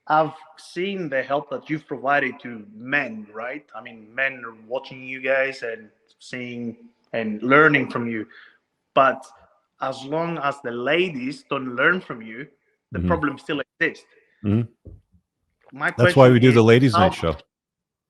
I've seen the help that you've provided to men, right? I mean, men are watching you guys and seeing and learning from you. But as long as the ladies don't learn from you, the Hmm. problem still exists. Hmm. My That's why question we do is the ladies' night how, show.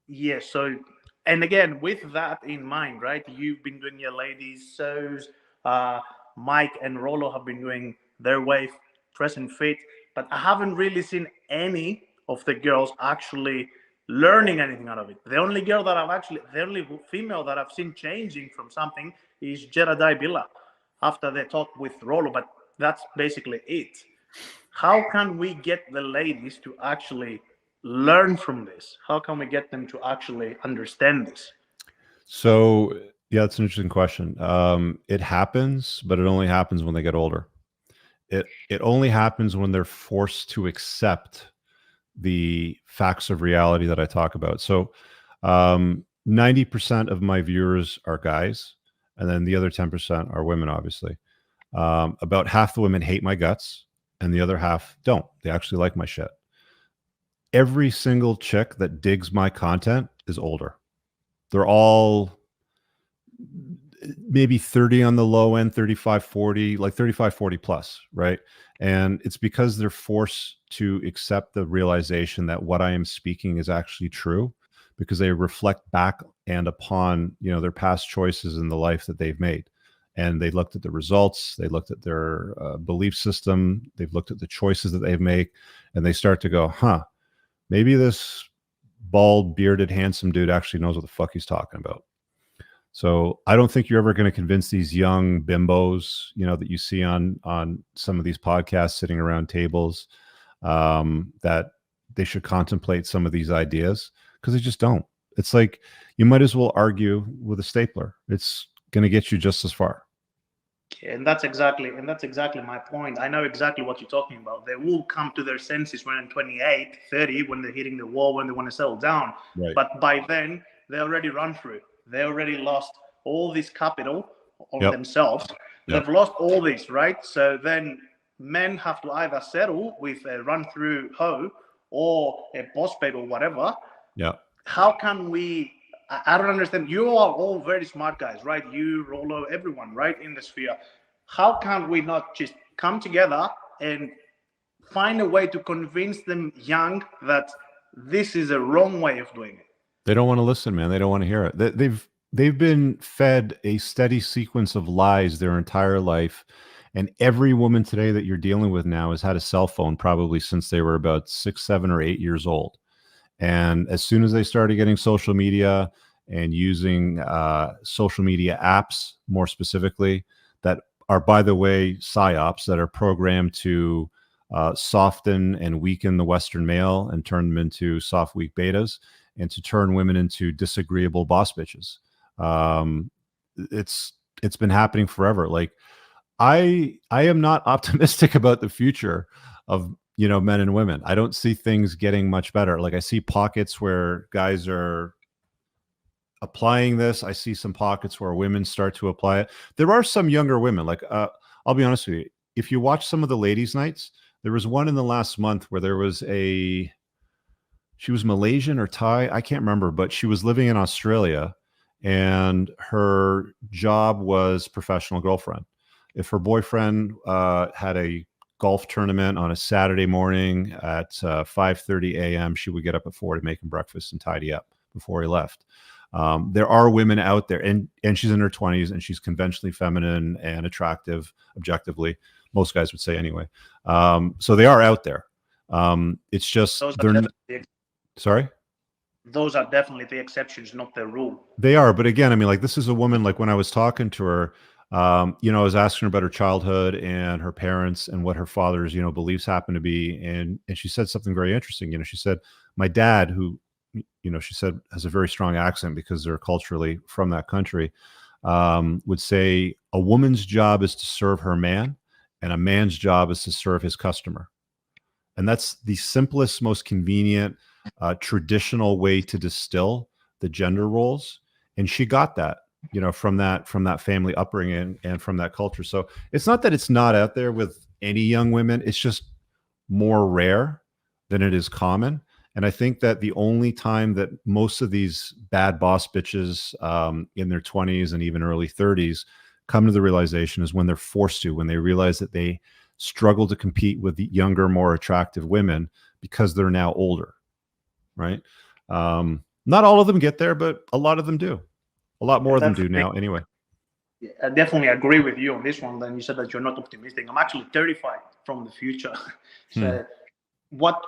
yeah, so, and again, with that in mind, right, you've been doing your ladies' shows, uh, Mike and Rolo have been doing their wave, dress and fit, but I haven't really seen any of the girls actually learning anything out of it. The only female that I've seen changing from something is Jedediah Bila after they talk with Rolo, but that's basically it. How can we get the ladies to actually learn from this? How can we get them to actually understand this? So yeah, that's an interesting question. It happens, but it only happens when they get older. It only happens when they're forced to accept the facts of reality that I talk about. So 90% of my viewers are guys, and then the other 10% are women, obviously. About half the women hate my guts, and the other half don't. They actually like my shit. Every single chick that digs my content is older. They're all maybe 30 on the low end, 35, 40, like 35, 40 plus, right? And it's because they're forced to accept the realization that what I am speaking is actually true, because they reflect back and upon, their past choices in the life that they've made. And they looked at the results, they looked at their belief system, they've looked at the choices that they've made, and they start to go, maybe this bald, bearded, handsome dude actually knows what the fuck he's talking about. So I don't think you're ever going to convince these young bimbos, that you see on some of these podcasts sitting around tables, that they should contemplate some of these ideas, because they just don't. It's like you might as well argue with a stapler. It's going to get you just as far. And that's exactly my point. I know exactly what you're talking about. They will come to their senses when they're 28, 30, when they're hitting the wall, when they want to settle down. Right. But by then, they already run through. They already lost all this capital on Yep. themselves. Yep. They've lost all this, right? So then men have to either settle with a run through hoe or a boss babe or whatever. Yep. How can we? I don't understand. You are all very smart guys, right? You, Rolo, everyone, right, in the sphere. How can we not just come together and find a way to convince them young that this is a wrong way of doing it? They don't want to listen, man. They don't want to hear it. They've been fed a steady sequence of lies their entire life. And every woman today that you're dealing with now has had a cell phone probably since they were about 6, 7, or 8 years old. And as soon as they started getting social media and using social media apps, more specifically, that are, by the way, psyops that are programmed to soften and weaken the Western male and turn them into soft, weak betas, and to turn women into disagreeable boss bitches. Um, it's been happening forever. Like I am not optimistic about the future of men and women. I don't see things getting much better. Like I see pockets where guys are applying this. I see some pockets where women start to apply it. There are some younger women. Like I'll be honest with you. If you watch some of the ladies' nights, there was one in the last month where there was she was Malaysian or Thai, I can't remember, but she was living in Australia, and her job was professional girlfriend. If her boyfriend had a golf tournament on a Saturday morning at 5:30 a.m., she would get up at 4 to make him breakfast and tidy up before he left. There are women out there, and she's in her 20s, and she's conventionally feminine and attractive, objectively. Most guys would say anyway. So they are out there. It's just Those are they're definitely, sorry. those are definitely the exceptions, not the rule. They are, but again, I mean, like this is a woman. Like when I was talking to her, I was asking her about her childhood and her parents and what her father's, beliefs happen to be, and she said something very interesting. She said, my dad, who, she said has a very strong accent because they're culturally from that country, would say a woman's job is to serve her man, and a man's job is to serve his customer. And that's the simplest, most convenient, traditional way to distill the gender roles. And she got that, from that family upbringing and from that culture. So it's not that it's not out there with any young women. It's just more rare. than it is common. And I think that the only time that most of these bad boss bitches in their 20s and even early 30s come to the realization is when they're forced to, when they realize that they struggle to compete with the younger, more attractive women because they're now older, right? Not all of them get there, but a lot of them do. A lot more of them do now anyway. I definitely agree with you on this one. Then you said that you're not optimistic. I'm actually terrified from the future. So what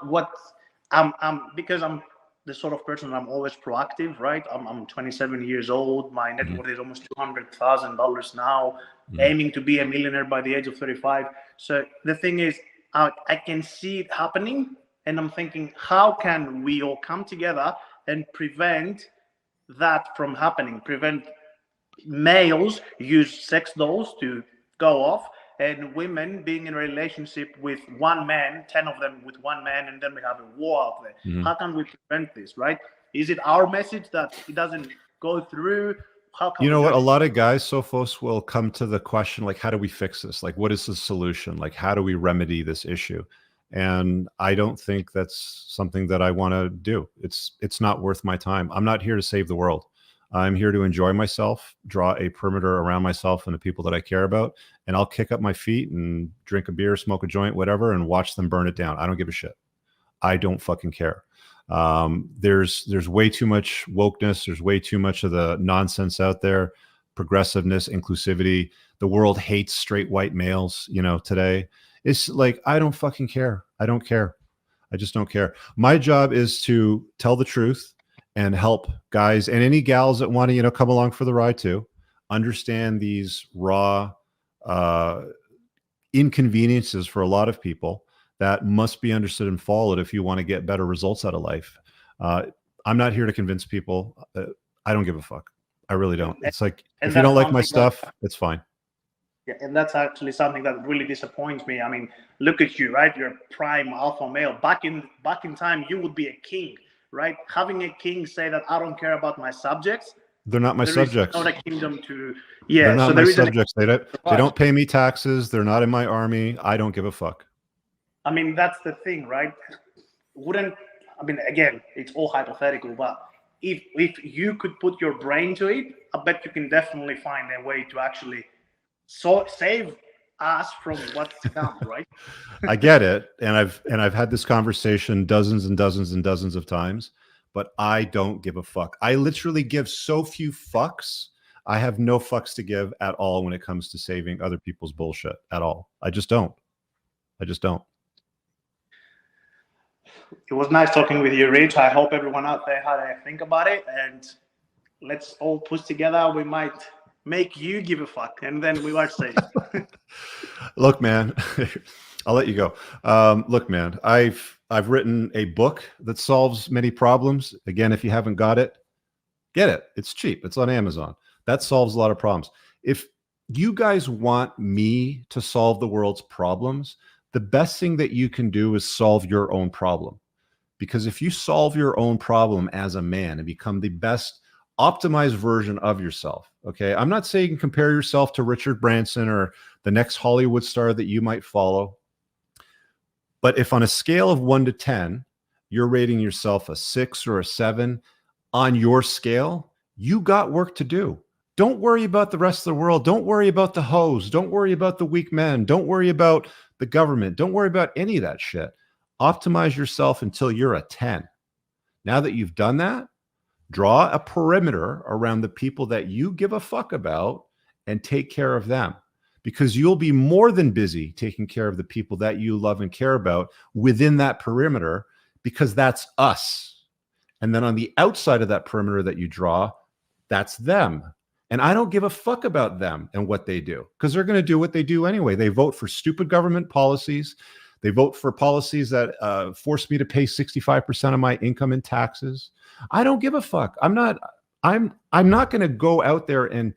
I'm because I'm the sort of person, I'm always proactive, right? I'm 27 years old. My net worth is almost $200,000 now, aiming to be a millionaire by the age of 35. So the thing is, I can see it happening, and I'm thinking, how can we all come together and prevent that from happening? Prevent males use sex dolls to go off, and women being in a relationship with one man, 10 of them with one man, and then we have a war out there. How can we prevent this, right? Is it our message that it doesn't go through? How can you know we what? do A it? lot of guys, Sophos, will come to the question, like, how do we fix this? Like, what is the solution? Like, how do we remedy this issue? And I don't think that's something that I want to do. It's not worth my time. I'm not here to save the world. I'm here to enjoy myself, draw a perimeter around myself and the people that I care about, and I'll kick up my feet and drink a beer, smoke a joint, whatever, and watch them burn it down. I don't give a shit. I don't fucking care. There's way too much wokeness. There's way too much of the nonsense out there, progressiveness, inclusivity. The world hates straight white males, today. It's like, I don't fucking care. I don't care. I just don't care. My job is to tell the truth and help guys and any gals that want to, come along for the ride too, understand these raw inconveniences for a lot of people that must be understood and followed if you want to get better results out of life. I'm not here to convince people. I don't give a fuck. I really don't. It's like, if you don't like my stuff, it's fine. Yeah, and that's actually something that really disappoints me. I mean, look at you, right? You're a prime alpha male. Back in time, you would be a king, right? Having a king say that I don't care about my subjects. They're not my subjects. Not a kingdom to. Yeah, they're not my subjects. They don't pay me taxes. They're not in my army. I don't give a fuck. I mean, that's the thing, right? Again, it's all hypothetical, but if you could put your brain to it, I bet you can definitely find a way to actually save us from what's to come, right? I get it, and I've had this conversation dozens and dozens and dozens of times, but I don't give a fuck. I literally give so few fucks. I have no fucks to give at all when it comes to saving other people's bullshit at all. I just don't. It was nice talking with you, Rich. I hope everyone out there had a think about it, and let's all push together. We might make you give a fuck, and then we might say, look, man, I'll let you go. Look, man, I've written a book that solves many problems. Again, if you haven't got it, get it. It's cheap. It's on Amazon. That solves a lot of problems. If you guys want me to solve the world's problems, the best thing that you can do is solve your own problem. Because if you solve your own problem as a man and become the best optimized version of yourself, okay? I'm not saying compare yourself to Richard Branson or the next Hollywood star that you might follow. But if on a scale of 1 to 10, you're rating yourself a 6 or a 7 on your scale, you got work to do. Don't worry about the rest of the world. Don't worry about the hoes. Don't worry about the weak men. Don't worry about the government. Don't worry about any of that shit. Optimize yourself until you're a 10. Now that you've done that, draw a perimeter around the people that you give a fuck about and take care of them, because you'll be more than busy taking care of the people that you love and care about within that perimeter, because that's us. And then on the outside of that perimeter that you draw, that's them. And I don't give a fuck about them and what they do, because they're going to do what they do anyway. They vote for stupid government policies. They vote for policies that force me to pay 65% of my income in taxes. I don't give a fuck. I'm not going to go out there and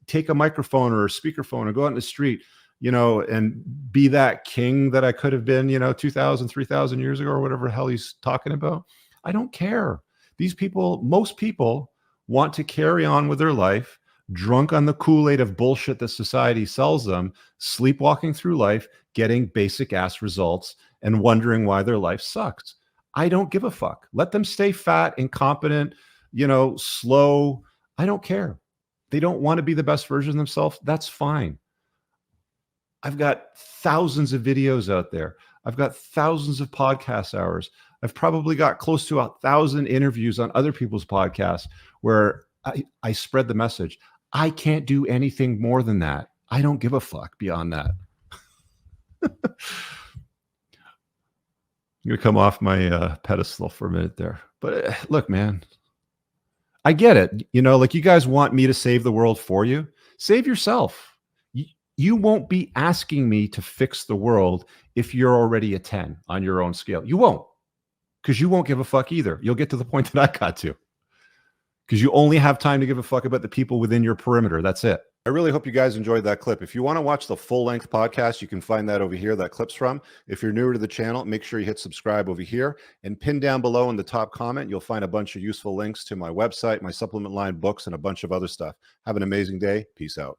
take a microphone or a speakerphone and go out in the street, and be that king that I could have been, 2,000, 3,000 years ago or whatever the hell he's talking about. I don't care. These people, most people, want to carry on with their life, drunk on the Kool-Aid of bullshit that society sells them, sleepwalking through life, getting basic ass results, and wondering why their life sucks. I don't give a fuck. Let them stay fat, incompetent, slow. I don't care. They don't want to be the best version of themselves. That's fine. I've got thousands of videos out there. I've got thousands of podcast hours. I've probably got close to 1,000 interviews on other people's podcasts where I spread the message. I can't do anything more than that. I don't give a fuck beyond that. I'm going to come off my pedestal for a minute there. But look, man, I get it. Like you guys want me to save the world for you. Save yourself. You won't be asking me to fix the world if you're already a 10 on your own scale. You won't, because you won't give a fuck either. You'll get to the point that I got to, because you only have time to give a fuck about the people within your perimeter. That's it. I really hope you guys enjoyed that clip. If you want to watch the full-length podcast, you can find that over here, that clip's from. If you're newer to the channel, make sure you hit subscribe over here, and pin down below in the top comment, you'll find a bunch of useful links to my website, my supplement line, books, and a bunch of other stuff. Have an amazing day. Peace out.